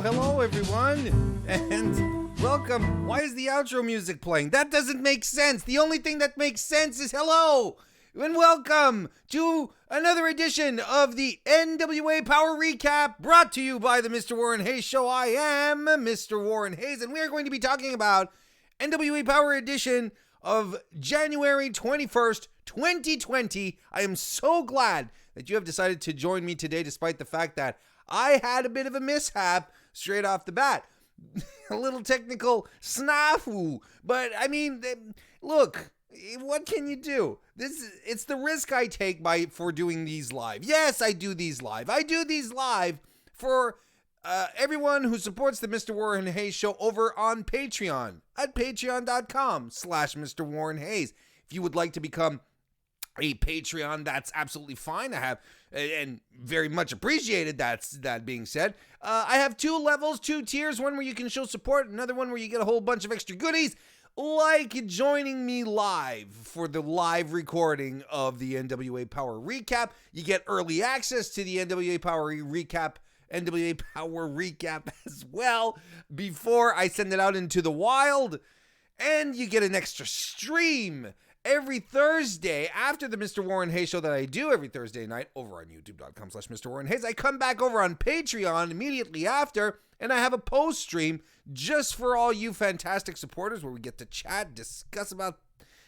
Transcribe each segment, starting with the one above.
hello, everyone, and welcome. Why is the outro music playing? That doesn't make sense. The only thing that makes sense is hello, and welcome to another edition of the NWA Powerrr Recap, brought to you by the MrWarrenHayes Show. I am Mr. Warren Hayes, and we are going to be talking about NWA Powerrr edition of January 21st, 2020. I am so glad that you have decided to join me today, despite the fact that I had a bit of a mishap straight off the bat. A little technical snafu. But, I mean, look, what can you do? It's the risk I take for doing these live. Yes, I do these live. I do these live for everyone who supports the MrWarrenHayes Show over on Patreon at patreon.com/MrWarrenHayes. If you would like to become a Patreon, that's absolutely fine. I have, and very much appreciated, that being said. I have two levels, two tiers, one where you can show support, another one where you get a whole bunch of extra goodies, like joining me live for the live recording of the NWA Powerrr Recap. You get early access to the NWA Powerrr Recap as well before I send it out into the wild, and you get an extra stream every Thursday after the MrWarrenHayes Show that I do every Thursday night over on youtube.com/MrWarrenHayes. I come back over on Patreon immediately after, and I have a post stream just for all you fantastic supporters where we get to chat, discuss about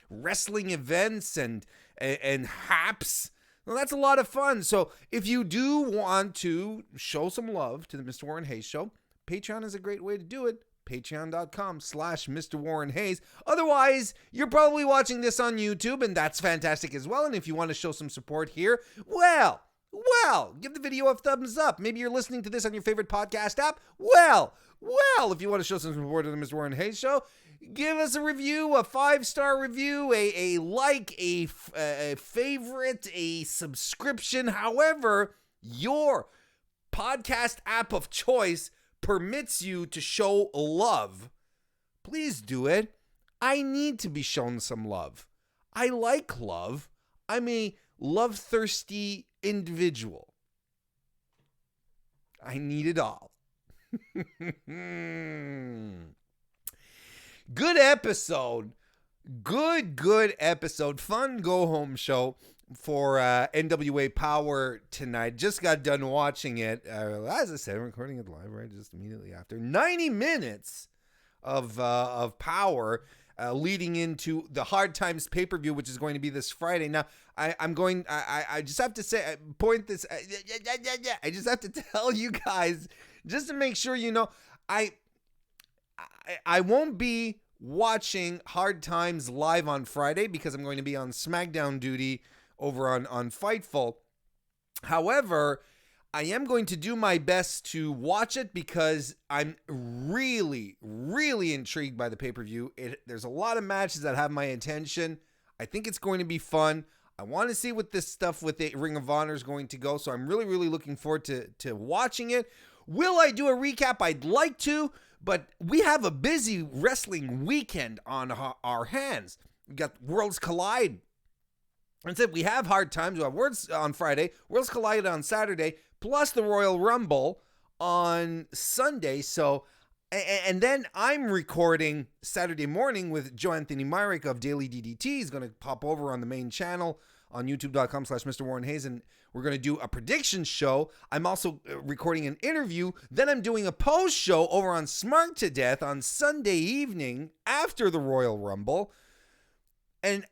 wrestling events and haps. Well, that's a lot of fun. So if you do want to show some love to the MrWarrenHayes Show, Patreon is a great way to do it. Patreon.com/MrWarrenHayes. Otherwise, you're probably watching this on YouTube, and that's fantastic as well. And if you want to show some support here, well, give the video a thumbs up. Maybe you're listening to this on your favorite podcast app. Well, if you want to show some support to the MrWarrenHayes Show, give us a review, a 5-star review, a like, a favorite, a subscription, however your podcast app of choice permits you to show love. Please do it. I need to be shown some love. I like love. I'm a love-thirsty individual. I need it all. Good episode. Good episode. Fun go-home show for NWA Powerrr tonight. Just got done watching it. As I said, recording it live right just immediately after. 90 minutes of Powerrr leading into the Hard Times pay-per-view, which is going to be this Friday. Now, I just have to say, I just have to tell you guys, just to make sure you know, I won't be watching Hard Times live on Friday because I'm going to be on SmackDown duty over on Fightful. However, I am going to do my best to watch it because I'm really intrigued by the pay-per-view. There's a lot of matches that have my attention. I think it's going to be fun. I want to see what this stuff with the Ring of Honor is going to go, so I'm really looking forward to watching it. Will I do a recap? I'd like to, but we have a busy wrestling weekend on our hands. We got Worlds Collide. That's it. We have Hard Times. We have Worlds on Friday, Worlds Collide on Saturday, plus the Royal Rumble on Sunday. So, and then I'm recording Saturday morning with Joe Anthony Myrick of Daily DDT. He's going to pop over on the main channel on youtube.com/MrWarrenHayes, and we're going to do a prediction show. I'm also recording an interview. Then I'm doing a post show over on Smart to Death on Sunday evening after the Royal Rumble. And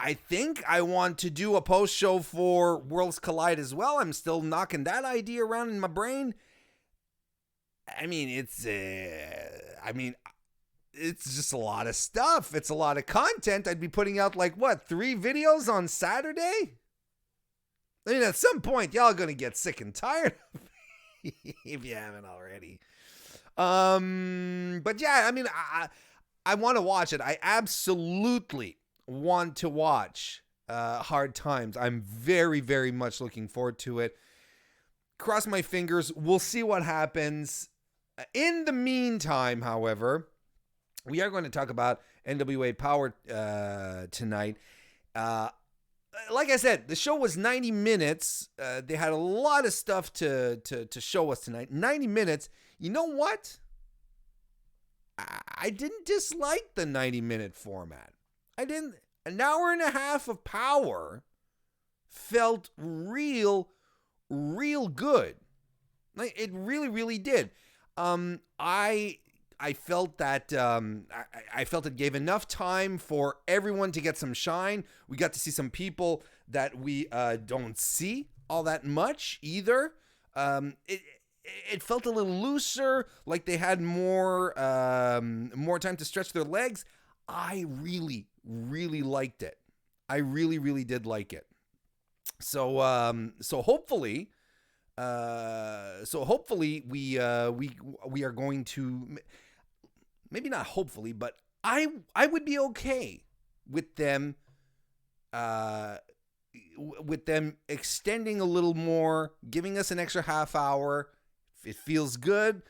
I think I want to do a post show for Worlds Collide as well. I'm still knocking that idea around in my brain. I mean, it's just a lot of stuff. It's a lot of content. I'd be putting out 3 videos on Saturday? I mean, at some point, y'all are going to get sick and tired of me if you haven't already. But yeah, I mean, I want to watch it. I absolutely want to watch Hard Times. I'm very much looking forward to it. Cross my fingers. We'll see what happens. In the meantime, however, we are going to talk about NWA Powerrr tonight. Like I said, the show was 90 minutes. They had a lot of stuff to show us tonight. 90 minutes. you know what? I didn't dislike the 90-minute format. I didn't. An hour and a half of Powerrr felt real good. Like, it really, really did. I felt that I felt it gave enough time for everyone to get some shine. We got to see some people that we don't see all that much either. It felt a little looser, like they had more time to stretch their legs. I really, really liked it. I really, really did like it. So hopefully we are going to, maybe not hopefully, but I would be okay with them extending a little more, giving us an extra half hour. It feels good.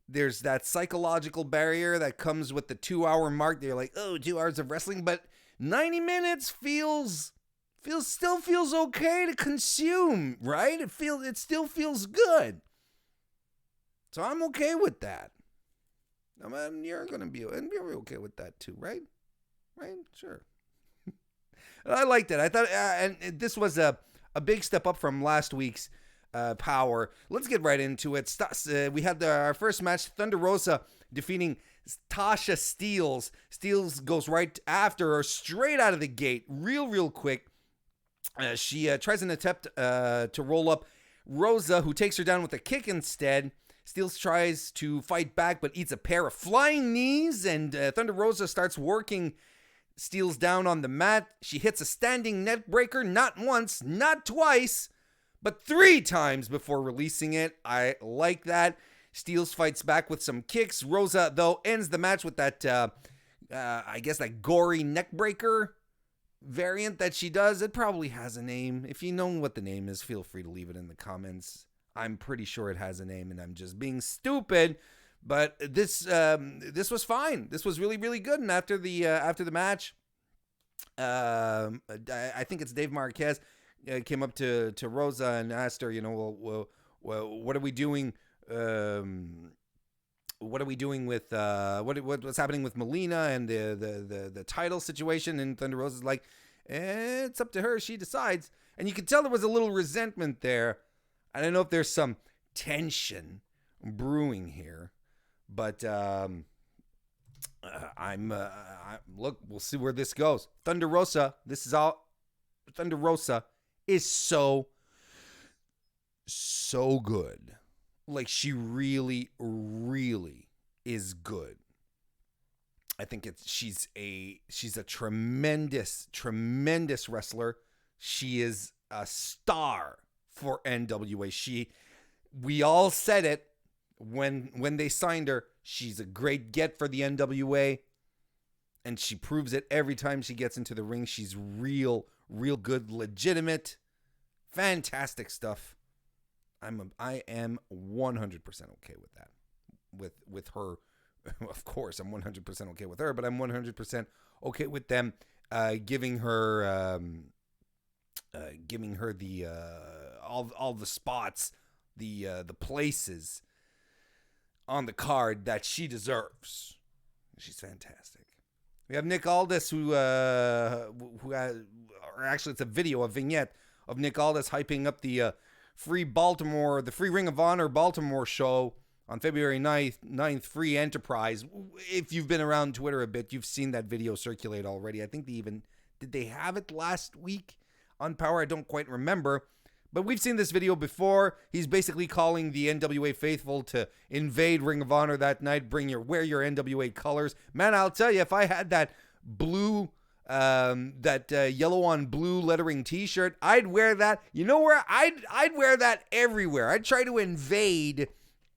There's that psychological barrier that comes with the 2-hour mark. They're like, oh, 2 hours of wrestling, but 90 minutes still feels okay to consume, right? It still feels good. So I'm okay with that. I mean, you're okay with that too, right? Right? Sure. I liked it. I thought, and this was a big step up from last week's Powerrr. Let's get right into it. We had our first match, Thunder Rosa defeating Tasha Steelz. Steelz goes right after her, straight out of the gate, real quick. She tries an attempt to roll up Rosa, who takes her down with a kick instead. Steelz tries to fight back, but eats a pair of flying knees, and Thunder Rosa starts working Steelz down on the mat. She hits a standing net breaker, not once, not twice, but 3 times before releasing it. I like that. Steelz fights back with some kicks. Rosa, though, ends the match with that, I guess, that gory neck breaker variant that she does. It probably has a name. If you know what the name is, feel free to leave it in the comments. I'm pretty sure it has a name, and I'm just being stupid. But this was fine. This was really, really good. And after the match, I think it's Dave Marquez came up to Rosa and asked her, well, what are we doing? What are we doing with what's happening with Melina and the title situation? And Thunder Rosa's like, it's up to her. She decides. And you could tell there was a little resentment there. I don't know if there's some tension brewing here, but look, we'll see where this goes. Thunder Rosa is so good. Like, she really, really is good. I think she's a tremendous wrestler. She is a star for NWA. We all said it when they signed her. She's a great get for the NWA, and she proves it every time she gets into the ring. She's real good, legitimate, fantastic stuff. I am 100% okay with that. With her, of course, I'm 100% okay with her, but I'm 100% okay with them giving her the all the spots, the places on the card that she deserves. She's fantastic. We have Nick Aldis, who has, or actually it's a vignette of Nick Aldis hyping up the free Ring of Honor Baltimore show on February 9th, free Enterprise. If you've been around Twitter a bit, you've seen that video circulate already. I think did they have it last week on Powerrr? I don't quite remember. But we've seen this video before. He's basically calling the NWA faithful to invade Ring of Honor that night. Wear your NWA colors. Man, I'll tell you, if I had that blue, yellow on blue lettering T-shirt, I'd wear that. You know where? I'd wear that everywhere. I'd try to invade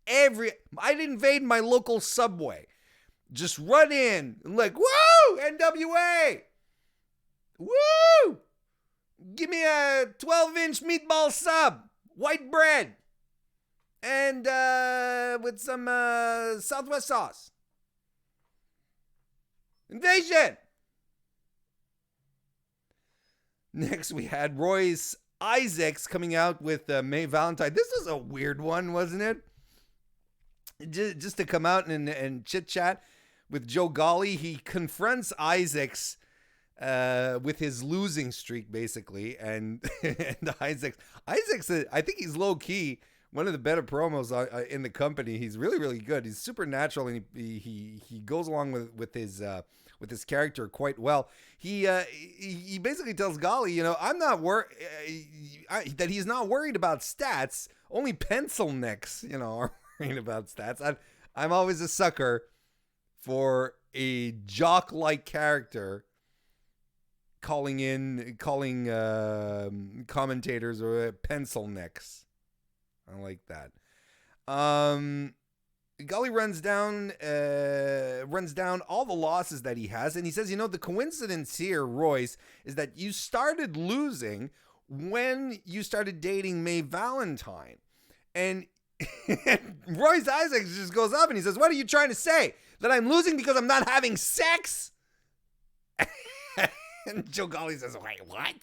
I'd invade my local Subway. Just run in and like, woo, NWA, woo. Give me a 12-inch meatball sub, white bread, and with some Southwest sauce. Invasion! Next, we had Royce Isaacs coming out with May Valentine. This is a weird one, wasn't it? just to come out and chit chat with Joe Golly. He confronts Isaacs with his losing streak, basically, and Isaacs, I think he's low key one of the better promos in the company. He's really, really good. He's super natural, and he goes along with his character quite well. He basically tells Golly, I'm not that he's not worried about stats. Only pencil necks, are worried about stats. I'm always a sucker for a jock-like character calling commentators or pencil necks. I like that. Golly runs down all the losses that he has, and he says, the coincidence here, Royce, is that you started losing when you started dating Mae Valentine. And Royce Isaacs just goes up and he says, what are you trying to say? That I'm losing because I'm not having sex? And Joe Golly says, wait, what?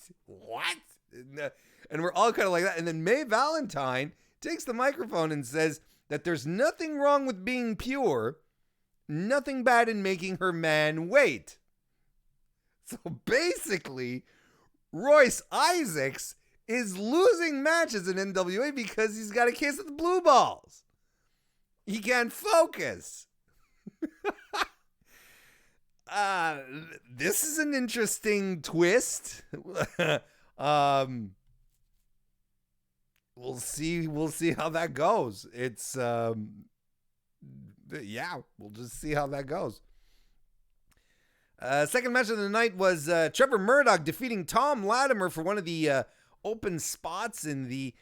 And we're all kind of like that. And then Mae Valentine takes the microphone and says that there's nothing wrong with being pure, nothing bad in making her man wait. So basically, Royce Isaacs is losing matches in NWA because he's got a case of the blue balls. He can't focus. This is an interesting twist. We'll see how that goes. It's we'll just see how that goes. Second match of the night was Trevor Murdoch defeating Tom Latimer for one of the open spots in the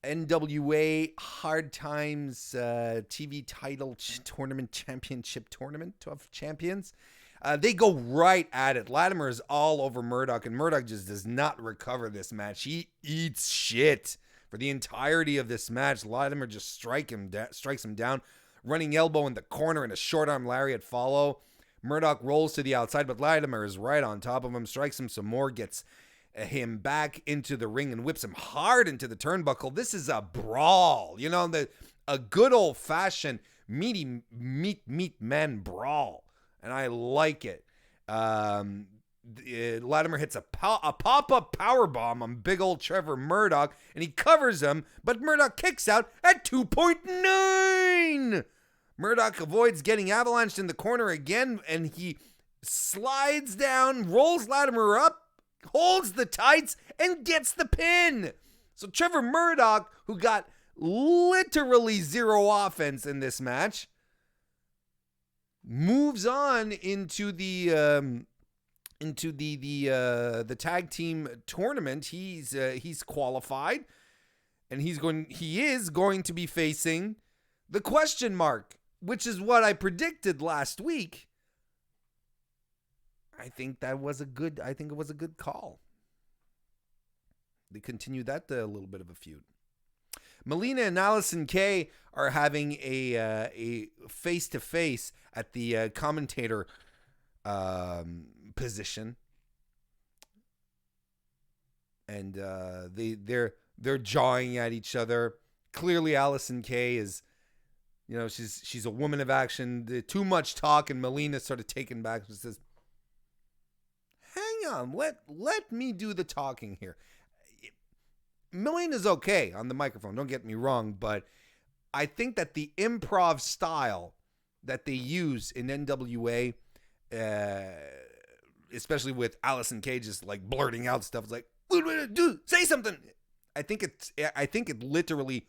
NWA Hard Times TV title tournament championship tournament of champions. They go right at it. Latimer is all over Murdoch, and Murdoch just does not recover this match. He eats shit for the entirety of this match. Latimer just strikes him down, running elbow in the corner and a short arm lariat follow. Murdoch rolls to the outside, but Latimer is right on top of him, strikes him some more, gets him back into the ring and whips him hard into the turnbuckle. This is a brawl, a good old fashioned meat man brawl, and I like it. Latimer hits a pop-up powerbomb on big old Trevor Murdoch, and he covers him, but Murdoch kicks out at 2.9. Murdoch avoids getting avalanched in the corner again, and he slides down, rolls Latimer up, holds the tights, and gets the pin. So Trevor Murdoch, who got literally zero offense in this match, moves on into the tag team tournament. He's qualified, and he is going to be facing the question mark, which is what I predicted last week. I think it was a good call. They continue that little bit of a feud. Melina and Allison Kay are having a face-to-face at the commentator position, and they're jawing at each other. Clearly, Allison Kay is, she's a woman of action. Too much talk, and Melina sort of taken back and says, "Hang on, let me do the talking here." Melina's okay on the microphone, don't get me wrong, but I think that the improv style that they use in NWA, especially with Allison Kay just like blurting out stuff, it's like, "Dude, say something." I think it literally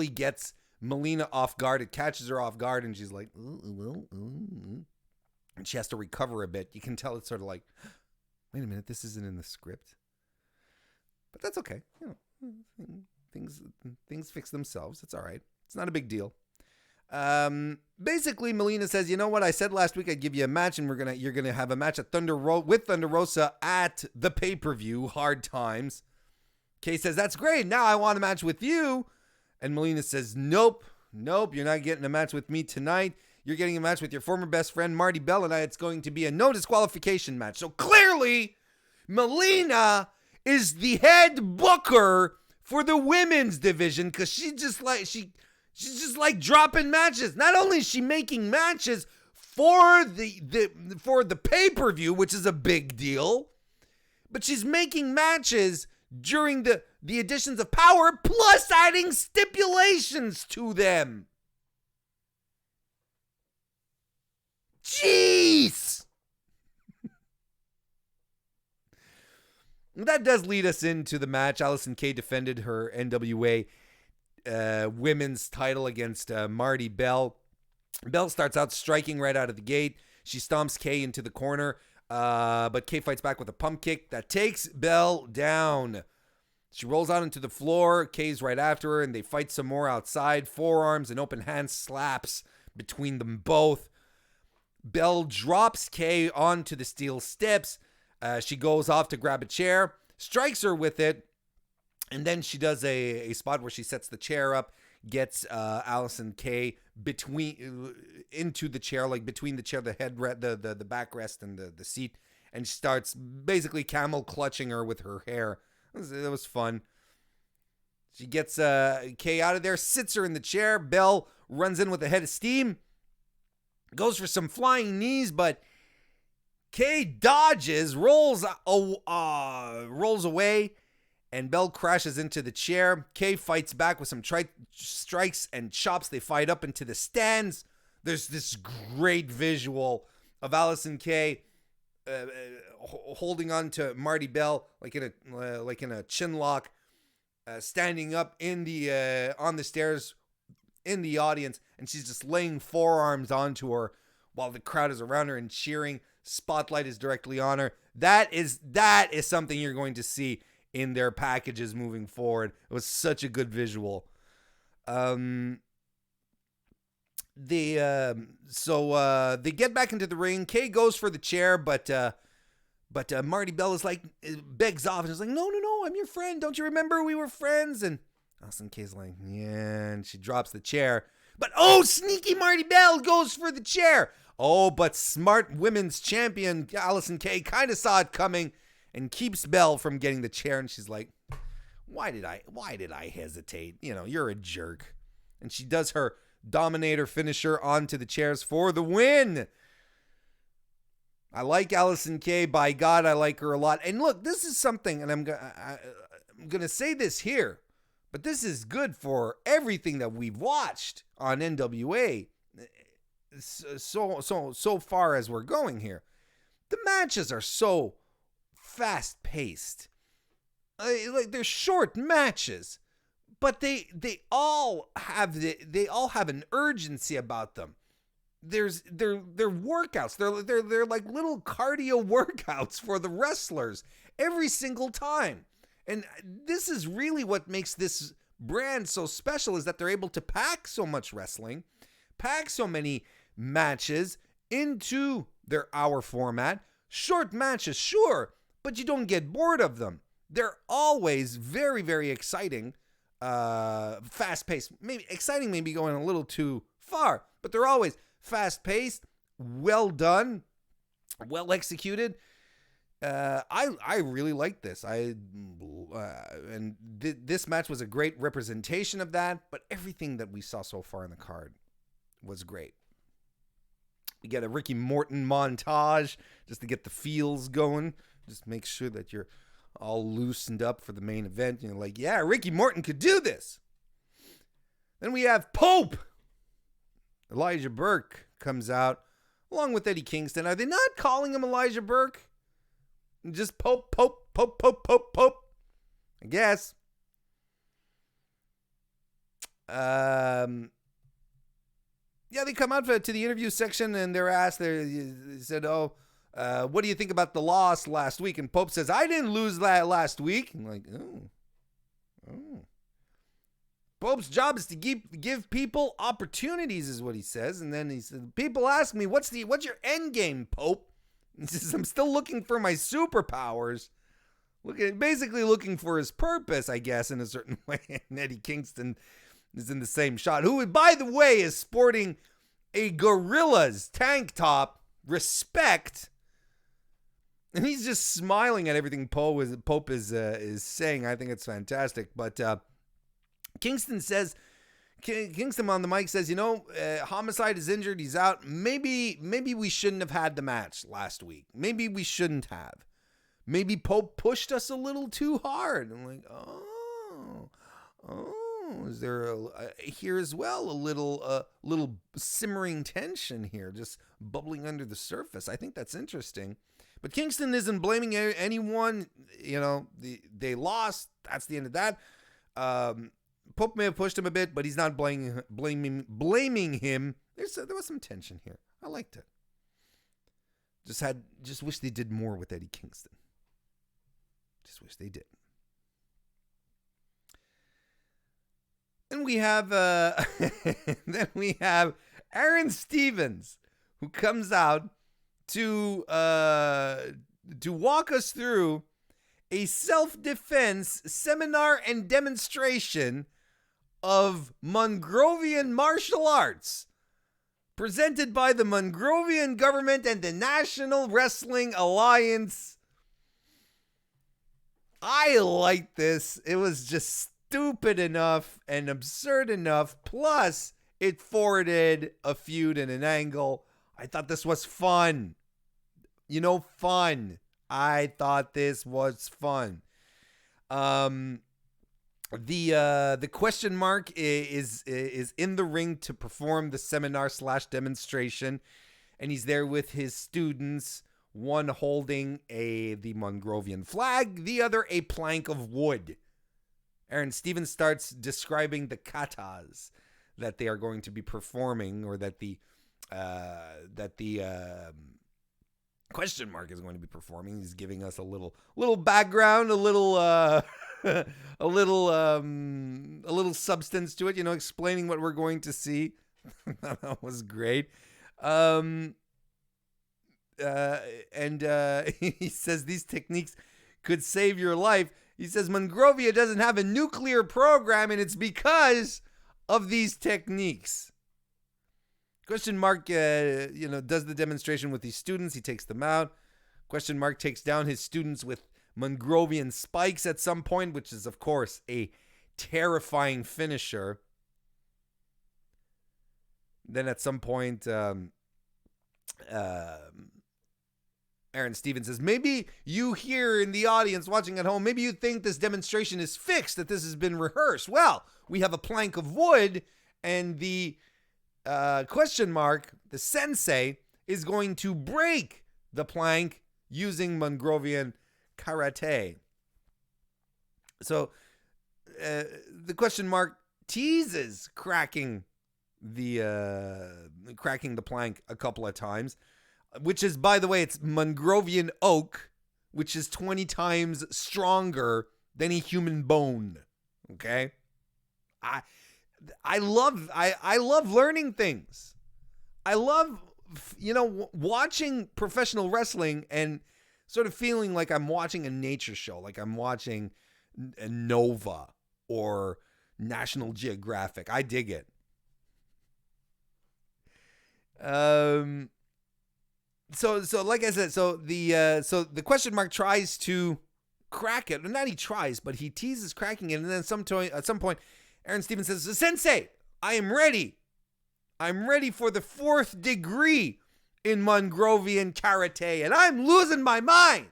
gets Melina off guard. It catches her off guard, and she's like, and she has to recover a bit. You can tell it's sort of like, wait a minute, this isn't in the script. But that's okay. Things fix themselves. It's all right. It's not a big deal. Basically, Melina says, "You know what? I said last week I'd give you a match, and you're gonna have a match at with Thunder Rosa at the pay-per-view, Hard Times." Kay says, "That's great. Now I want a match with you." And Melina says, Nope. You're not getting a match with me tonight. You're getting a match with your former best friend, Marty Bell, and it's going to be a no disqualification match." So clearly, Melina is the head booker for the women's division, because she She's just like dropping matches. Not only is she making matches for the pay-per-view, which is a big deal, but she's making matches during the editions of Powerrr, plus adding stipulations to them. Jeez! That does lead us into the match. Allison Kay defended her NWA women's title against Marty Bell. Bell starts out striking right out of the gate. She stomps Kay into the corner, but Kay fights back with a pump kick that takes Bell down. She rolls out into the floor. Kay's right after her, and they fight some more outside. Forearms and open hand slaps between them both. Bell drops Kay onto the steel steps. She goes off to grab a chair, strikes her with it, and then she does a spot where she sets the chair up, gets Allison Kay into the chair, like between the chair, the backrest and the seat, and she starts basically camel clutching her with her hair. It was fun. She gets Kay out of there, sits her in the chair. Bell runs in with a head of steam, goes for some flying knees, but Kay dodges, rolls away, and Bell crashes into the chair. Kay fights back with some strikes and chops. They fight up into the stands. There's this great visual of Allison Kay holding on to Marty Bell like in a chin lock, standing up on the stairs in the audience, and she's just laying forearms onto her while the crowd is around her and cheering. Spotlight is directly on her. That is something you're going to see in their packages moving forward. It was such a good visual. They get back into the ring. Kay goes for the chair, but Marty Bell is like, begs off and is like, no, I'm your friend. Don't you remember we were friends? And Allison Kay's like, yeah, and she drops the chair. But sneaky Marty Bell goes for the chair. But smart women's champion Allison Kay kind of saw it coming and keeps Bell from getting the chair. And she's like, why did I hesitate? You're a jerk. And she does her Dominator finisher onto the chairs for the win. I like Allison Kay. By God, I like her a lot. And look, this is something, and I'm going to say this here, but this is good for everything that we've watched on NWA so far as we're going here. The matches are so fast-paced. Like they're short matches, but they all have an urgency about them. They're workouts. They're like little cardio workouts for the wrestlers every single time. And this is really what makes this brand so special, is that they're able to pack so much wrestling, pack so many matches into their hour format. Short matches, sure, but you don't get bored of them. They're always very, very exciting, fast-paced. Maybe exciting, maybe going a little too far, but they're always fast-paced, well done, well executed. I really like this. This match was a great representation of that, but everything that we saw so far in the card was great. We get a Ricky Morton montage just to get the feels going. Just make sure that you're all loosened up for the main event. Like, yeah, Ricky Morton could do this. Then we have Pope. Elijah Burke comes out along with Eddie Kingston. Are they not calling him Elijah Burke? Just Pope. I guess. Yeah, they come out to the interview section and they're asked, they said, what do you think about the loss last week? And Pope says, I didn't lose that last week. I'm like, oh. Pope's job is to give people opportunities, is what he says. And then he said, people ask me, what's your end game, Pope? He says, I'm still looking for my superpowers. Basically looking for his purpose, I guess, in a certain way. And Eddie Kingston is in the same shot, who, by the way, is sporting a Gorillaz tank top. Respect. And he's just smiling at everything Pope is saying. I think it's fantastic. But Kingston says Kingston on the mic says, Homicide is injured. He's out. Maybe we shouldn't have had the match last week. Maybe we shouldn't have. Maybe Pope pushed us a little too hard. I'm like, is there here as well a little simmering tension here, just bubbling under the surface? I think that's interesting. But Kingston isn't blaming anyone. They lost. That's the end of that. Pope may have pushed him a bit, but he's not blaming him. There was some tension here. I liked it. Just wish they did more with Eddie Kingston. Just wish they did. And we have Aaron Stevens, who comes out to walk us through a self-defense seminar and demonstration of Mongrovian martial arts presented by the Mongrovian government and the National Wrestling Alliance. I liked this. It was just stupid enough and absurd enough. Plus, it forwarded a feud and an angle. I thought this was fun. Fun. I thought this was fun. The question mark is in the ring to perform the seminar / demonstration, and he's there with his students, one holding the Mongrovian flag, the other a plank of wood. Aaron Stevens starts describing the katas that they are going to be performing, or that the question mark is going to be performing. He's giving us a little background, a little substance to it, explaining what we're going to see. That was great. And he says these techniques could save your life. He says Monrovia doesn't have a nuclear program, and it's because of these techniques. Question mark, does the demonstration with these students. He takes them out. Question mark takes down his students with Mongrovian spikes at some point, which is, of course, a terrifying finisher. Then at some point, Aaron Stevens says, maybe you here in the audience watching at home, maybe you think this demonstration is fixed, that this has been rehearsed. Well, we have a plank of wood, and the question mark, the sensei, is going to break the plank using Mongrovian karate. So the question mark teases cracking the plank a couple of times, which is, by the way, it's Mongrovian oak, which is 20 times stronger than a human bone. Okay, I love learning things. I love watching professional wrestling and sort of feeling like I'm watching a nature show, like I'm watching a Nova or National Geographic. I dig it. So like I said, so the question mark tries to crack it. Not he tries, but he teases cracking it, and then at some point, Aaron Stevens says, "Sensei, I am ready. I'm ready for the 4th degree in Mongrovian karate, and I'm losing my mind.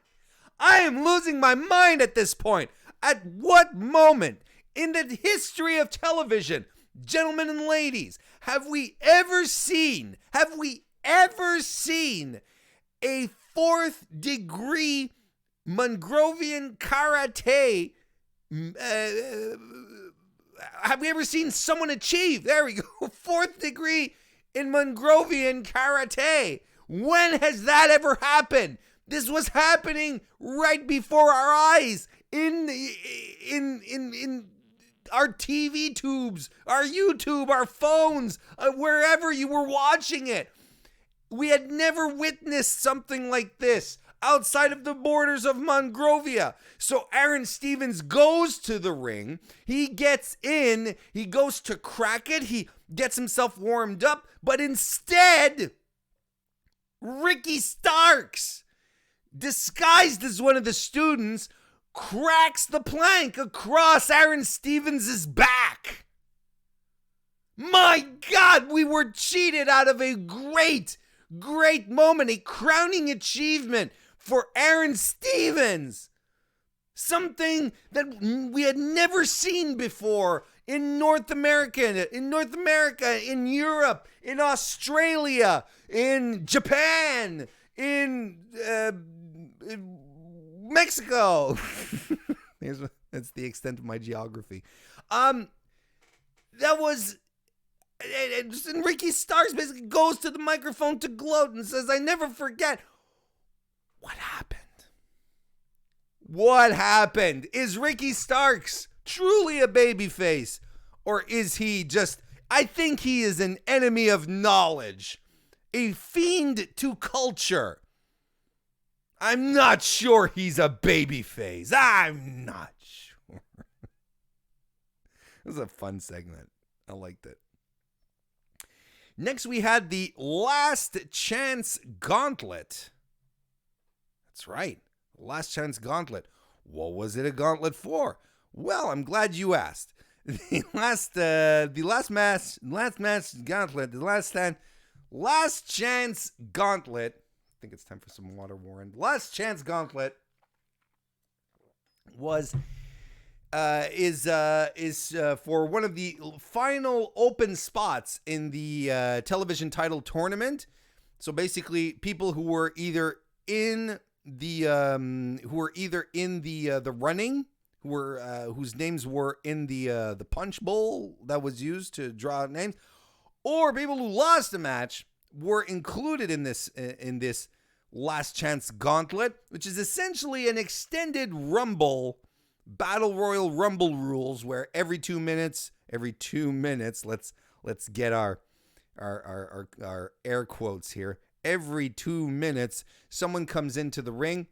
I am losing my mind at this point. At what moment in the history of television, gentlemen and ladies, have we ever seen a 4th degree Mongrovian karate? Have we ever seen someone achieve? There we go. 4th degree in Mongrovian karate. When has that ever happened? This was happening right before our eyes in our TV tubes, our YouTube, our phones, wherever you were watching it. We had never witnessed something like this outside of the borders of Monrovia. So Aaron Stevens goes to the ring. He gets in. He goes to crack it. He gets himself warmed up. But instead, Ricky Starks, disguised as one of the students, cracks the plank across Aaron Stevens' back. My God, we were cheated out of a great moment, a crowning achievement for Aaron Stevens. Something that we had never seen before in North America, in Europe, in Australia, in Japan, in Mexico. That's the extent of my geography. That was... And Ricky Starks basically goes to the microphone to gloat and says, I never forget. What happened? What happened? Is Ricky Starks truly a babyface? Or is he just... I think he is an enemy of knowledge. A fiend to culture. I'm not sure he's a babyface. I'm not sure. It was a fun segment. I liked it. Next, we had the Last Chance Gauntlet. That's right. Last Chance Gauntlet. What was it a gauntlet for? Well, I'm glad you asked. The last Chance Gauntlet. I think it's time for some water, Warren. Last Chance Gauntlet is for one of the final open spots in the television title tournament. So basically, people who were either in the running, whose names were in the punch bowl that was used to draw out names, or people who lost a match were included in this Last Chance Gauntlet, which is essentially an extended Rumble. Battle Royal Rumble rules where every 2 minutes, let's get our air quotes here. Every 2 minutes, someone comes into the ring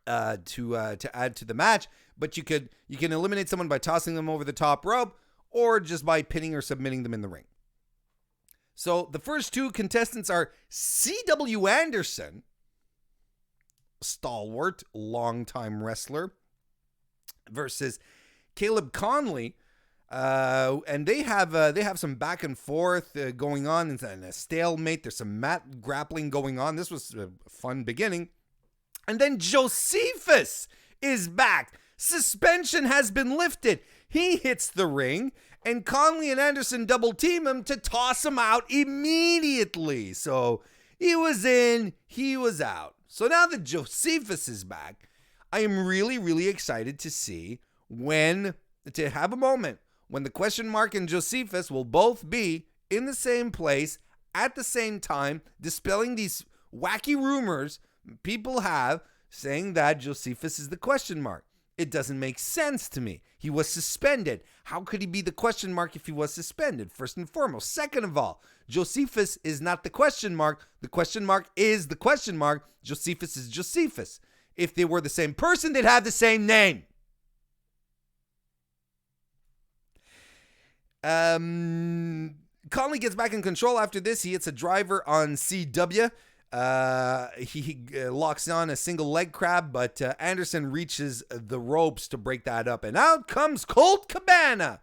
to add to the match, but you can eliminate someone by tossing them over the top rope or just by pinning or submitting them in the ring. So the first two contestants are C.W. Anderson, stalwart, longtime wrestler, versus Caleb Conley, and they have some back and forth going on and a stalemate. There's some mat grappling going on. This was a fun beginning, and then Josephus is back. Suspension has been lifted. He hits the ring, and Conley and Anderson double team him to toss him out immediately. So he was in, he was out. So now that Josephus is back, I am really, really excited to see to have a moment when the question mark and Josephus will both be in the same place at the same time, dispelling these wacky rumors people have saying that Josephus is the question mark. It doesn't make sense to me. He was suspended. How could he be the question mark if he was suspended? First and foremost. Second of all, Josephus is not the question mark. The question mark is the question mark. Josephus is Josephus. If they were the same person, they'd have the same name. Conley gets back in control after this. He hits a driver on CW. He locks on a single leg crab, but Anderson reaches the ropes to break that up. And out comes Colt Cabana.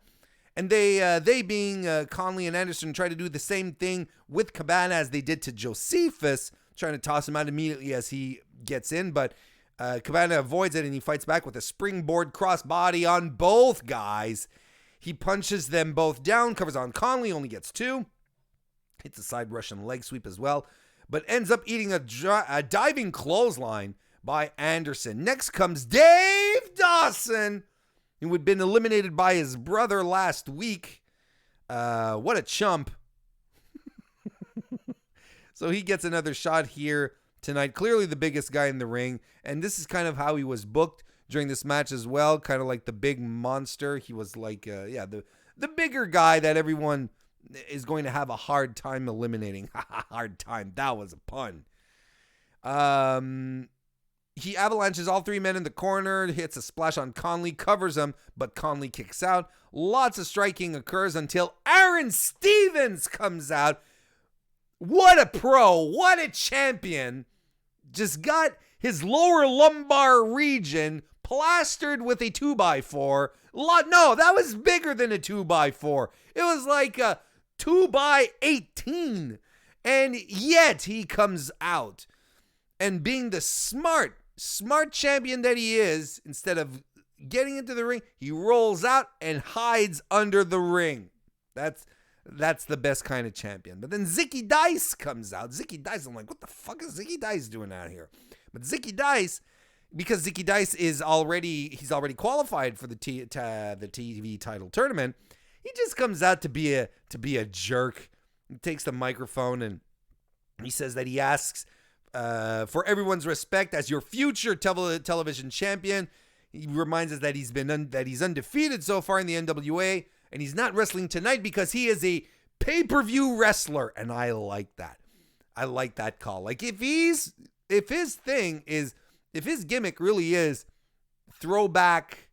And they being Conley and Anderson, try to do the same thing with Cabana as they did to Josephus, trying to toss him out immediately as he gets in. But Cabana avoids it, and he fights back with a springboard crossbody on both guys. He punches them both down, covers on Conley, only gets 2. Hits a side Russian leg sweep as well, but ends up eating a diving clothesline by Anderson. Next comes Dave Dawson, who had been eliminated by his brother last week. What a chump. So he gets another shot here tonight. Clearly the biggest guy in the ring, and this is kind of how he was booked during this match as well, kind of like the big monster. He was like, the bigger guy that everyone is going to have a hard time eliminating. Hard time. That was a pun. He avalanches all 3 men in the corner, hits a splash on Conley, covers him, but Conley kicks out. Lots of striking occurs until Aaron Stevens comes out. What a pro. What a champion. Just got his lower lumbar region plastered with a 2x4. No, that was bigger than a 2x4. It was like a 2x18. And yet he comes out and being the smart champion that he is, instead of getting into the ring, he rolls out and hides under the ring. That's the best kind of champion. But then Zicky Dice comes out. Zicky Dice, I'm like, what the fuck is Zicky Dice doing out here? But Zicky Dice, because Zicky Dice he's already qualified for the TV title tournament, he just comes out to be a jerk. He takes the microphone and he says that he asks for everyone's respect as your future television champion. He reminds us that he's undefeated so far in the NWA, and he's not wrestling tonight because he is a pay-per-view wrestler, and I like that. I like that call. Like if his gimmick really is throwback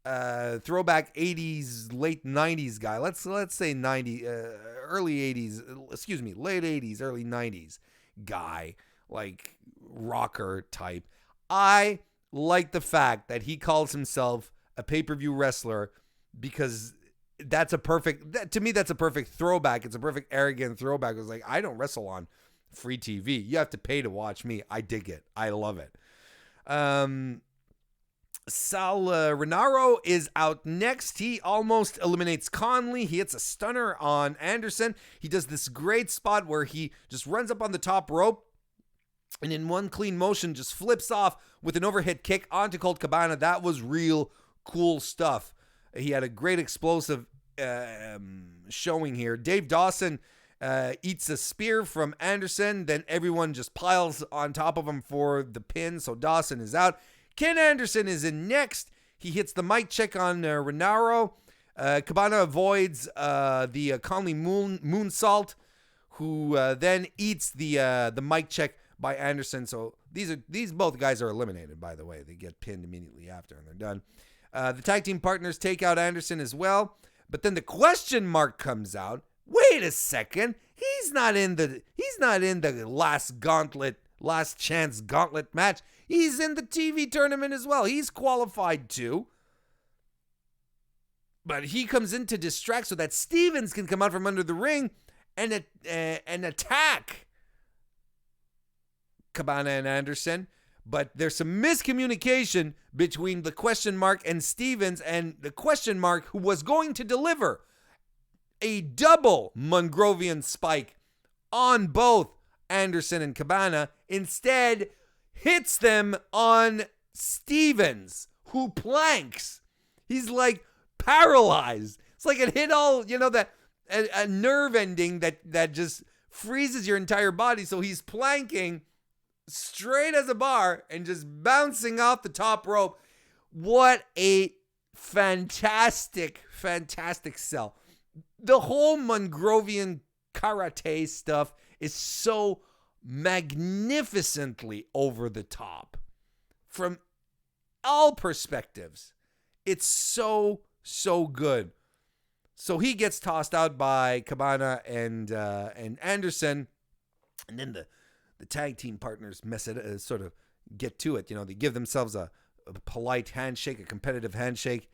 80s, late 90s guy. Let's say 90 early 80s, excuse me, late 80s, early 90s guy, like rocker type. I like the fact that he calls himself a pay-per-view wrestler because that's a perfect throwback. It's a perfect arrogant throwback. It's like, I don't wrestle on free TV. You have to pay to watch me. I dig it. I love it. Sal Renaro is out next. He almost eliminates Conley. He hits a stunner on Anderson. He does this great spot where he just runs up on the top rope and in one clean motion just flips off with an overhead kick onto Colt Cabana. That was real cool stuff. He had a great explosive showing here. Dave Dawson eats a spear from Anderson. Then everyone just piles on top of him for the pin. So Dawson is out. Ken Anderson is in next. He hits the mic check on Renaro. Cabana avoids the Conley moonsault, who then eats the mic check by Anderson. So these both guys are eliminated, by the way. They get pinned immediately after and they're done. The tag team partners take out Anderson as well. But then the question mark comes out. Wait a second. He's not in the last chance gauntlet match. He's in the TV tournament as well. He's qualified too. But he comes in to distract so that Stevens can come out from under the ring and attack Cabana and Anderson. But there's some miscommunication between the question mark and Stevens, and the question mark, who was going to deliver a double Mongrovian spike on both Anderson and Cabana, instead hits them on Stevens, who planks. He's like paralyzed. It's like it hit all, that a nerve ending that just freezes your entire body. So he's planking straight as a bar and just bouncing off the top rope. What a fantastic sell. The whole Mongrovian karate stuff is so magnificently over the top from all perspectives. It's so good. So he gets tossed out by Cabana and Anderson, and then the tag team partners sort of get to it. They give themselves a polite handshake, a competitive handshake.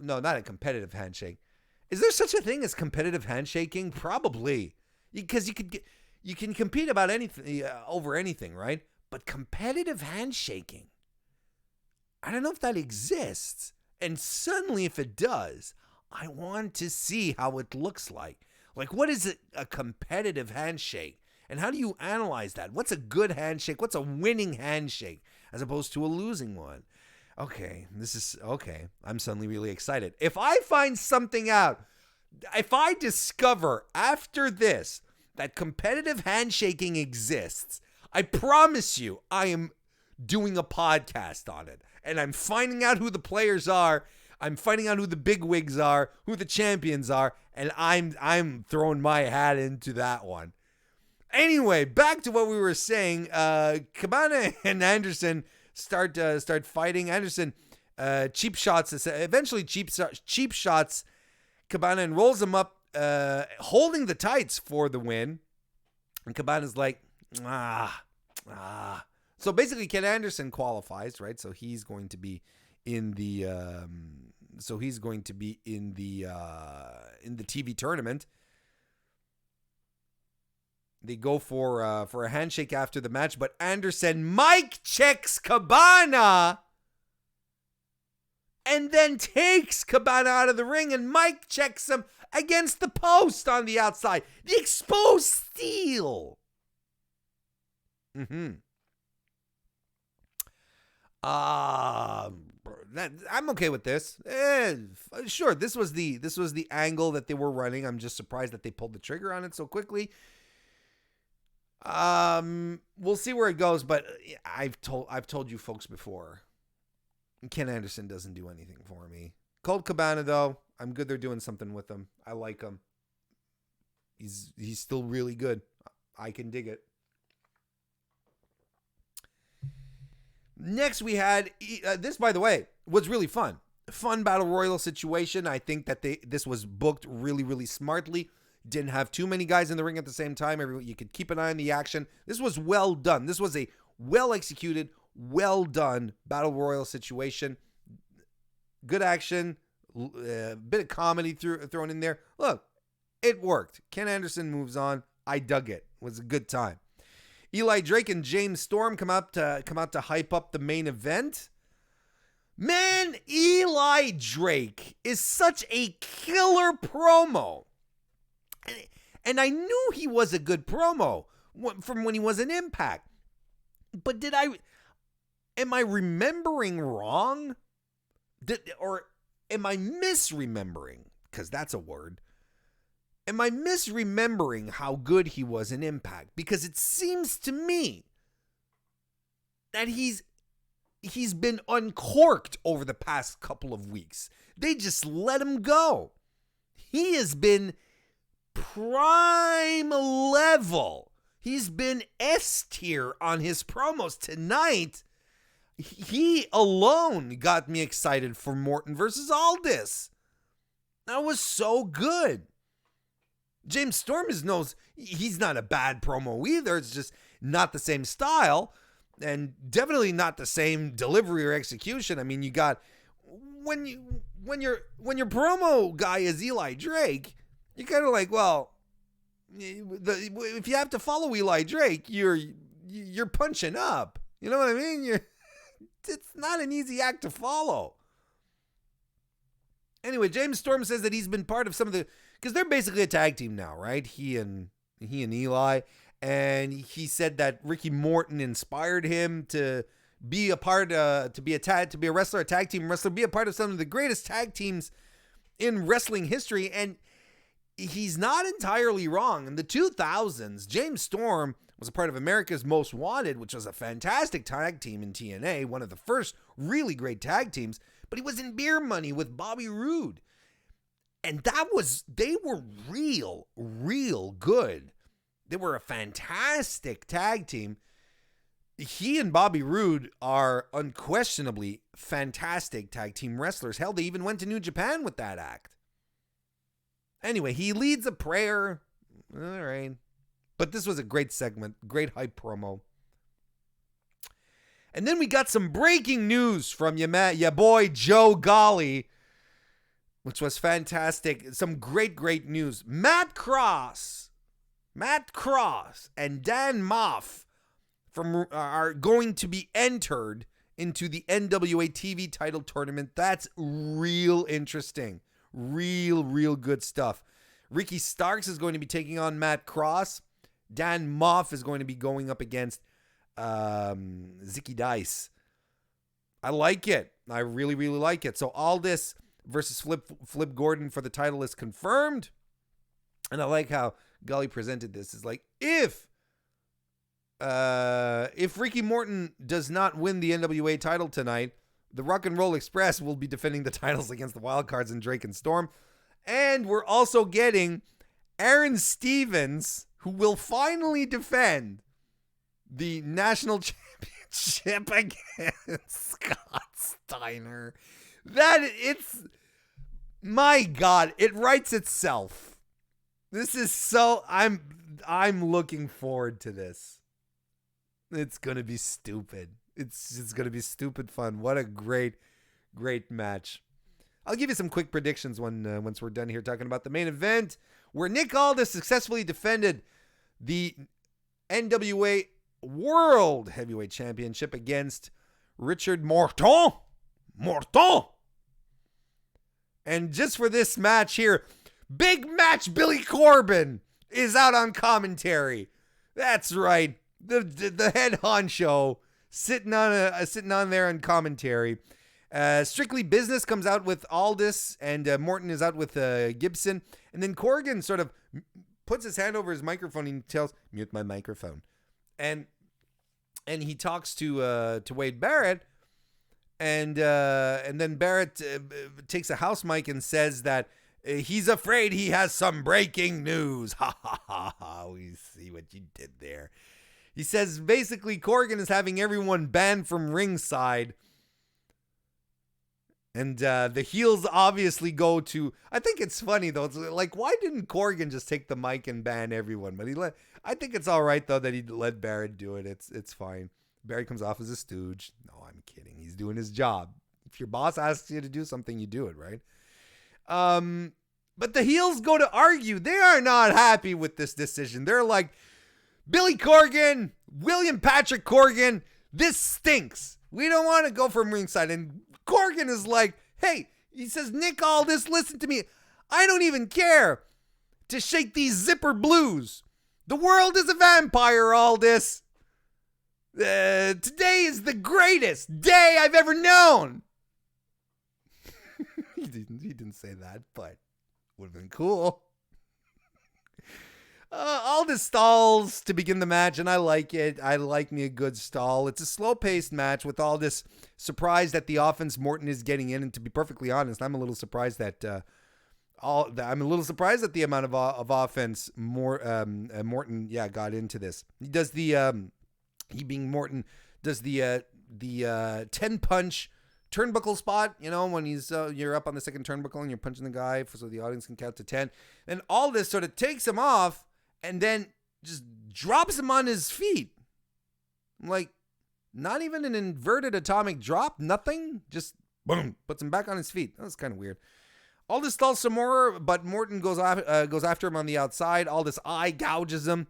No, not a competitive handshake. Is there such a thing as competitive handshaking? Probably, because you can compete about anything, over anything, right? But competitive handshaking, I don't know if that exists. And suddenly, if it does, I want to see how it looks like. Like, what is a competitive handshake? And how do you analyze that? What's a good handshake? What's a winning handshake as opposed to a losing one? Okay, I'm suddenly really excited. If I find something out, if I discover after this that competitive handshaking exists, I promise you I am doing a podcast on it. And I'm finding out who the players are. I'm finding out who the big wigs are, who the champions are, and I'm throwing my hat into that one. Anyway, back to what we were saying. Cabana and Anderson start fighting. Anderson cheap shots Cabana and rolls him up, holding the tights for the win. And Cabana's like, So basically, Ken Anderson qualifies, right? So he's going to be in the so he's going to be in the TV tournament. They go for a handshake after the match, but Anderson mic checks Cabana and then takes Cabana out of the ring, and Mike checks him against the post on the outside. The exposed steel. I'm okay with this. Sure, this was the angle that they were running. I'm just surprised that they pulled the trigger on it so quickly. We'll see where it goes, but I've told you folks before, Ken Anderson doesn't do anything for me. Colt Cabana, though, I'm good they're doing something with him. I like him. He's still really good. I can dig it. Next, we had this, by the way, was really fun. Fun battle royal situation. I think that this was booked really, really smartly. Didn't have too many guys in the ring at the same time. You could keep an eye on the action. This was well done. This was a well-executed, well-done battle royal situation. Good action. Bit of comedy thrown in there. Look, it worked. Ken Anderson moves on. I dug it. It was a good time. Eli Drake and James Storm come out to hype up the main event. Man, Eli Drake is such a killer promo. And I knew he was a good promo from when he was in Impact. But am I remembering wrong? Or am I misremembering? Because that's a word. Am I misremembering how good he was in Impact? Because it seems to me that he's been uncorked over the past couple of weeks. They just let him go. He has been prime level. He's been S tier on his promos. Tonight, he alone got me excited for Morton versus Aldis. That was so good. James Storm he's not a bad promo either. It's just not the same style and definitely not the same delivery or execution. I mean, you got when your promo guy is Eli Drake, you're kind of like, well, if you have to follow Eli Drake, you're punching up. You know what I mean? It's not an easy act to follow. Anyway, James Storm says that he's been part of some of the, because they're basically a tag team now, right? He and Eli, and he said that Ricky Morton inspired him to be a part, to be a wrestler, a tag team wrestler, be a part of some of the greatest tag teams in wrestling history, and he's not entirely wrong. In the 2000s, James Storm was a part of America's Most Wanted, which was a fantastic tag team in TNA, one of the first really great tag teams, but he was in Beer Money with Bobby Roode. And they were real good. They were a fantastic tag team. He and Bobby Roode are unquestionably fantastic tag team wrestlers. Hell, they even went to New Japan with that act. Anyway, he leads a prayer. All right. But this was a great segment, great hype promo. And then we got some breaking news from your boy Joe Golly, which was fantastic. Some great news. Matt Cross and Dan Moff are going to be entered into the NWA TV title tournament. That's real interesting. Real good stuff. Ricky Starks is going to be taking on Matt Cross. Dan Moff is going to be going up against Zicky Dice. I like it. I really like it. So Aldis versus Flip Gordon for the title is confirmed. And I like how Gully presented this. It's like, if Ricky Morton does not win the NWA title tonight, the Rock and Roll Express will be defending the titles against the Wildcards and Drake and Storm. And we're also getting Aaron Stevens, who will finally defend the national championship against Scott Steiner. My God, it writes itself. This is so, I'm looking forward to this. It's going to be stupid. It's going to be stupid fun. What a great Great match. I'll give you some quick predictions once we're done here talking about the main event, where Nick Aldis successfully defended the NWA World Heavyweight Championship against Richard Morton. And just for this match here, big match Billy Corgan is out on commentary. That's right. The head honcho sitting on there on commentary. Strictly Business comes out with Aldis, and Morton is out with Gibson. And then Corgan sort of puts his hand over his microphone and tells, mute my microphone. And he talks to Wade Barrett. And then Barrett takes a house mic and says that he's afraid he has some breaking news. Ha ha ha ha. We see what you did there. He says basically Corgan is having everyone banned from ringside. And the heels obviously go to, I think it's funny though. It's like, why didn't Corgan just take the mic and ban everyone? But I think it's all right though that he let Barrett do it. It's fine. Barrett comes off as a stooge. No, I'm kidding. He's doing his job. If your boss asks you to do something, you do it, right? But the heels go to argue. They are not happy with this decision. They're like, Billy Corgan, William Patrick Corgan, this stinks. We don't want to go from ringside. And Corgan is like, hey, he says, Nick Aldis, listen to me. I don't even care to shake these zipper blues. The world is a vampire, Aldis. Today is the greatest day I've ever known. He didn't say that, but would have been cool. Aldis stalls to begin the match, and I like it. I like me a good stall. It's a slow-paced match with Aldis surprised at the offense Morton is getting in, and to be perfectly honest, I'm a little surprised that I'm a little surprised at the amount of offense Morton got into this. He does he being Morton does the 10 punch turnbuckle spot, you know, when you're up on the second turnbuckle and you're punching the guy so the audience can count to 10. And Aldis sort of takes him off and then just drops him on his feet. Like, not even an inverted atomic drop, nothing. Just boom, puts him back on his feet. That was kind of weird. Aldis stalls some more, but Morton goes after him on the outside. Aldis eye gouges him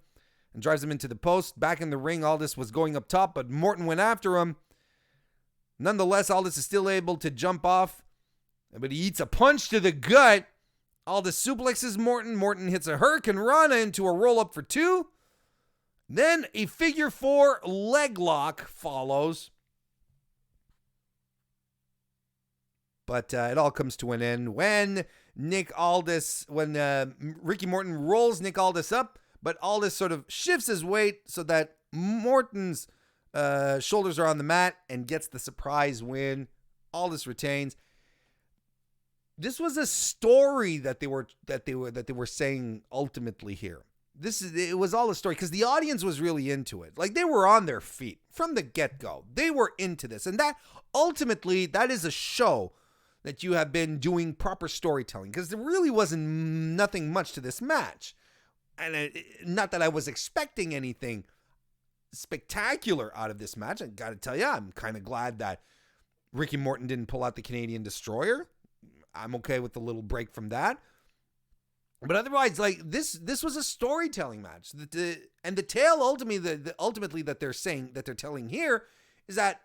and drives him into the post. Back in the ring, Aldis was going up top, but Morton went after him. Nonetheless, Aldis is still able to jump off, but he eats a punch to the gut. Aldis suplexes Morton. Morton hits a Hurricane Rana into a roll-up for 2. Then a figure 4 leg lock follows. But it all comes to an end when Ricky Morton rolls Nick Aldis up, but Aldis sort of shifts his weight so that Morton's shoulders are on the mat and gets the surprise win. Aldis retains. This was a story that they were saying ultimately here. It was all a story because the audience was really into it. Like, they were on their feet from the get-go. They were into this, and that ultimately that is a show that you have been doing proper storytelling, because there really wasn't nothing much to this match. And not that I was expecting anything spectacular out of this match. I got to tell you, I'm kind of glad that Ricky Morton didn't pull out the Canadian Destroyer. I'm okay with the little break from that. But otherwise, like, this was a storytelling match. And the tale ultimately that they're telling here is that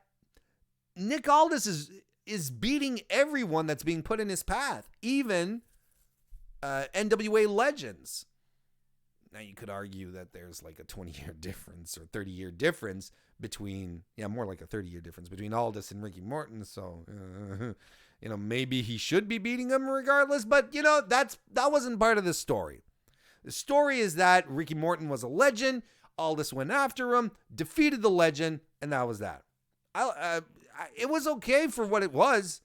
Nick Aldis is beating everyone that's being put in his path, even NWA legends. Now, you could argue that there's like a 20-year difference or 30-year difference between, more like a 30-year difference between Aldis and Ricky Morton. So, maybe he should be beating him regardless. But, that wasn't part of the story. The story is that Ricky Morton was a legend. Aldis went after him, defeated the legend, and that was that. It was okay for what it was.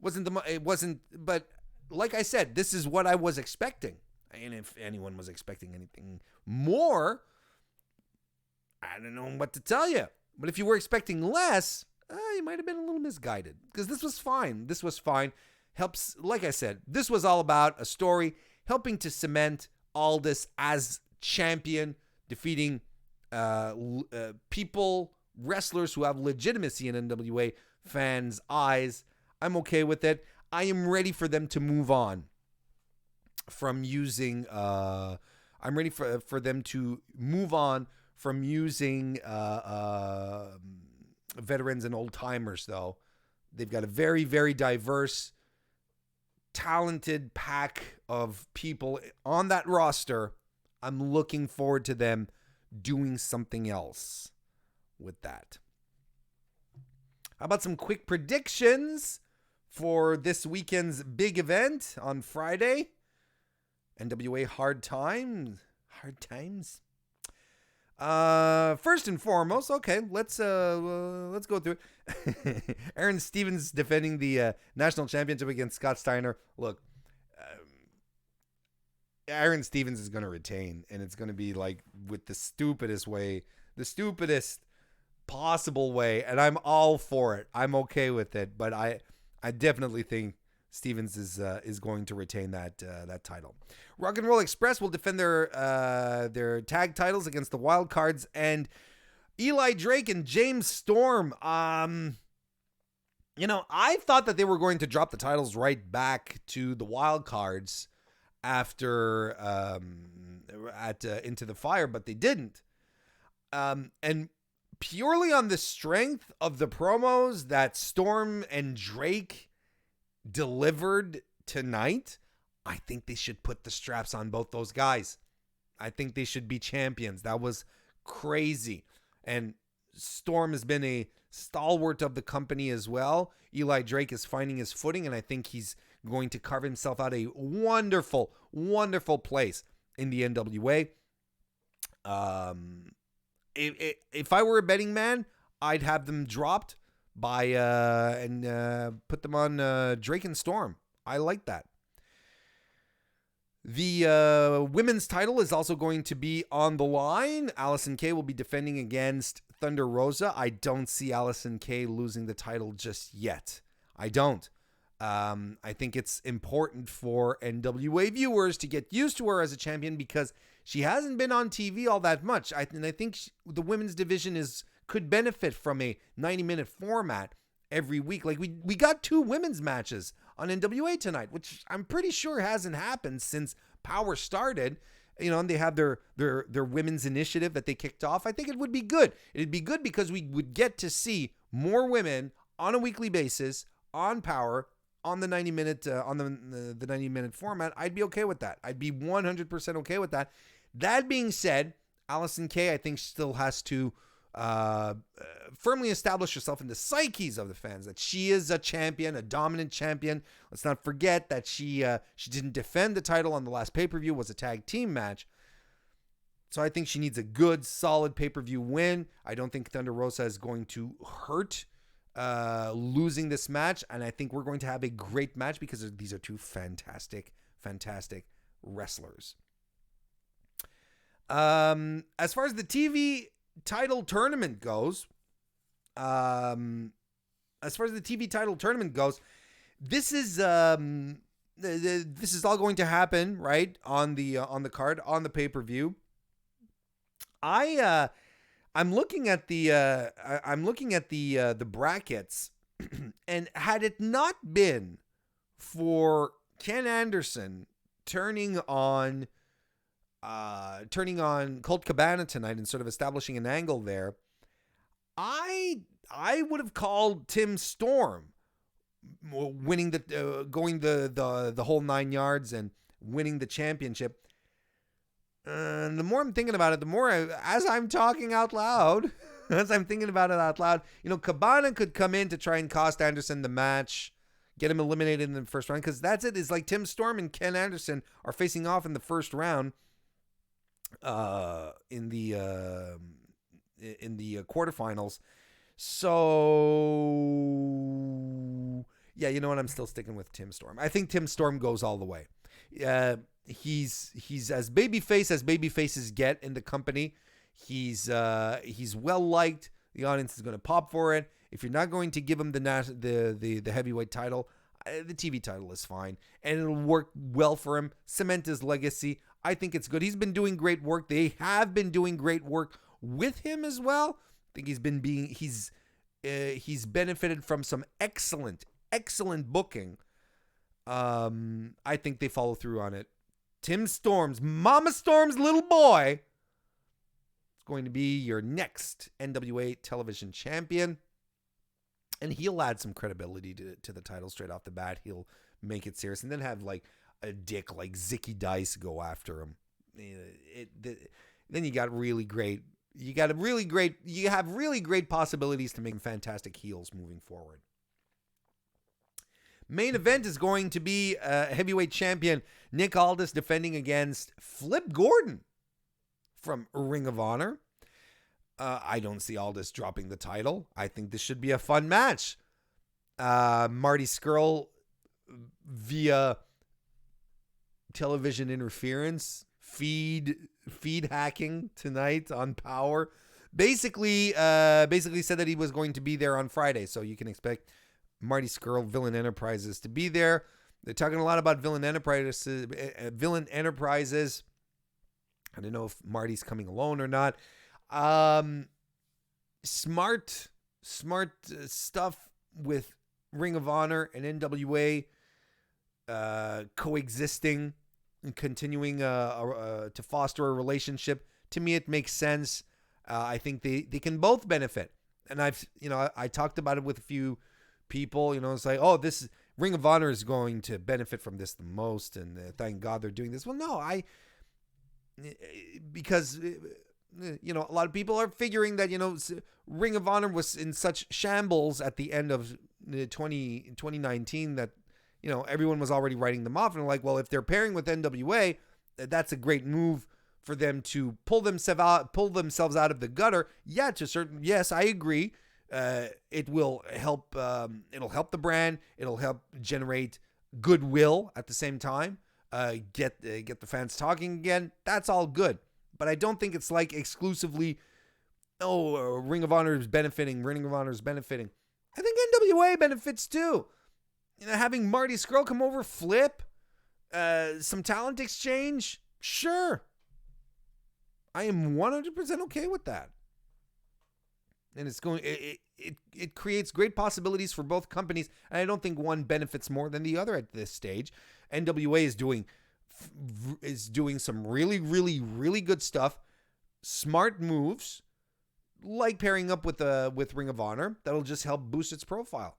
But like I said, this is what I was expecting. And if anyone was expecting anything more, I don't know what to tell you. But if you were expecting less, you might have been a little misguided, because this was fine. This was fine. Helps, like I said, this was all about a story helping to cement Aldis as champion, defeating wrestlers who have legitimacy in NWA fans' eyes. I'm okay with it. I am ready for them to move on from using I'm ready for them to move on from using veterans and old timers, though. They've got a very, very diverse, talented pack of people on that roster. I'm looking forward to them doing something else with that. How about some quick predictions for this weekend's big event on Friday? NWA Hard Times. First and foremost, okay, let's go through it. Aaron Stevens defending the national championship against Scott Steiner. Look, Aaron Stevens is going to retain, and it's going to be like with the stupidest possible way, and I'm all for it. I'm okay with it, but I definitely think Stevens is going to retain that title. Rock and Roll Express will defend their tag titles against the Wild Cards and Eli Drake and James Storm. I thought that they were going to drop the titles right back to the Wild Cards after Into the Fire, but they didn't. And purely on the strength of the promos that Storm and Drake delivered tonight, I think they should put the straps on both those guys. I think they should be champions. That was crazy. And Storm has been a stalwart of the company as well. Eli Drake is finding his footing, and I think he's going to carve himself out a wonderful, wonderful place in the NWA. If I were a betting man, I'd have them dropped by and put them on Drake and Storm. I like that. The women's title is also going to be on the line. Allison Kay will be defending against Thunder Rosa. I don't see Allison Kay losing the title just yet. I don't. I think it's important for NWA viewers to get used to her as a champion because she hasn't been on TV all that much. I think the women's division could benefit from a 90-minute format every week. Like we got 2 women's matches on NWA tonight, which I'm pretty sure hasn't happened since Powerrr started. And they have their women's initiative that they kicked off. I think it would be good. It'd be good because we would get to see more women on a weekly basis on Powerrr on the 90-minute on the 90-minute format. I'd be okay with that. I'd be 100% okay with that. That being said, Allison Kay, I think, still has to firmly establish herself in the psyches of the fans, that she is a champion, a dominant champion. Let's not forget that she didn't defend the title on the last pay-per-view, was a tag team match. So I think she needs a good, solid pay-per-view win. I don't think Thunder Rosa is going to hurt losing this match, and I think we're going to have a great match because these are 2 fantastic, fantastic wrestlers. As far as the TV title tournament goes, this is all going to happen right on the card, on the pay-per-view. I'm looking at the brackets, and had it not been for Ken Anderson turning on Colt Cabana tonight and sort of establishing an angle there, I would have called Tim Storm winning going the whole 9 yards and winning the championship. And the more I'm thinking about it, the more as I'm talking out loud, Cabana could come in to try and cost Anderson the match, get him eliminated in the first round, because that's it. It's like Tim Storm and Ken Anderson are facing off in the first round. In the quarterfinals. So yeah, you know what? I'm still sticking with Tim Storm. I think Tim Storm goes all the way. He's as babyfaces get in the company. He's well liked. The audience is going to pop for it. If you're not going to give him the heavyweight title, the TV title is fine, and it'll work well for him. Cement his legacy. I think it's good. He's been doing great work. They have been doing great work with him as well. I think he's benefited from some excellent excellent booking. I think they follow through on it. Tim Storms, Mama Storm's little boy, is going to be your next NWA television champion. And he'll add some credibility to the title straight off the bat. He'll make it serious and then have like a dick like Zicky Dice go after him. Then you got really great. You have really great possibilities to make fantastic heels moving forward. Main event is going to be heavyweight champion Nick Aldis defending against Flip Gordon from Ring of Honor. I don't see Aldis dropping the title. I think this should be a fun match. Marty Scurll via television interference, feed hacking tonight on Powerrr. Basically said that he was going to be there on Friday, so you can expect Marty Scurll, Villain Enterprises, to be there. They're talking a lot about Villain Enterprises. I don't know if Marty's coming alone or not. Smart stuff with Ring of Honor and NWA coexisting and continuing to foster a relationship. To me, it makes sense. I think they can both benefit. And I talked about it with a few people. It's like, oh, this Ring of Honor is going to benefit from this the most, and thank God they're doing this. Well, no, because a lot of people are figuring that Ring of Honor was in such shambles at the end of 2019 that everyone was already writing them off, and like, well, if they're pairing with NWA, that's a great move for them to pull themselves out of the gutter. Yes, I agree. It will help. It'll help the brand. It'll help generate goodwill at the same time. Get the fans talking again. That's all good. But I don't think it's like exclusively, Ring of Honor is benefiting. Ring of Honor is benefiting. I think NWA benefits too. Having Marty Scurll come over, Flip, some talent exchange. Sure. I am 100% okay with that. And it creates great possibilities for both companies. And I don't think one benefits more than the other at this stage. NWA is doing some really, really, really good stuff. Smart moves, like pairing up with Ring of Honor. That'll just help boost its profile.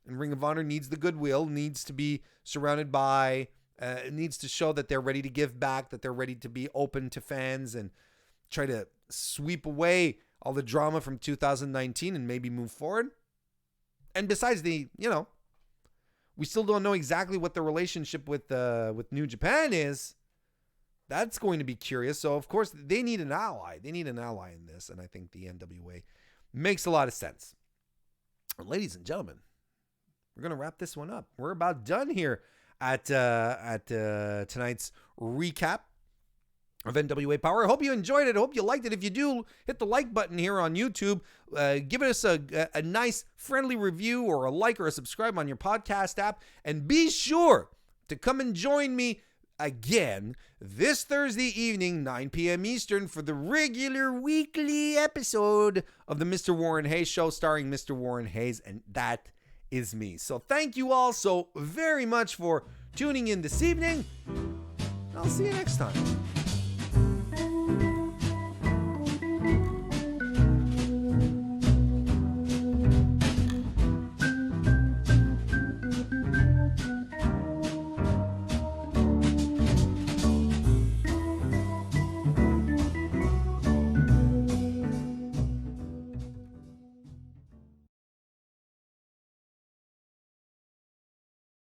And Ring of Honor needs the goodwill, needs to be surrounded by, needs to show that they're ready to give back, that they're ready to be open to fans and try to sweep away all the drama from 2019 and maybe move forward. And besides we still don't know exactly what the relationship with New Japan is. That's going to be curious. So, of course, they need an ally. They need an ally in this, and I think the NWA makes a lot of sense. Ladies and gentlemen, we're going to wrap this one up. We're about done here at tonight's recap of NWA Powerrr. I hope you enjoyed it. I hope you liked it. If you do, hit the like button here on YouTube. Give us a nice friendly review or a like or a subscribe on your podcast app. And be sure to come and join me again this Thursday evening, 9 p.m. Eastern, for the regular weekly episode of the MrWarrenHayes Show, starring Mr. Warren Hayes, and that is me. So thank you all so very much for tuning in this evening. I'll see you next time.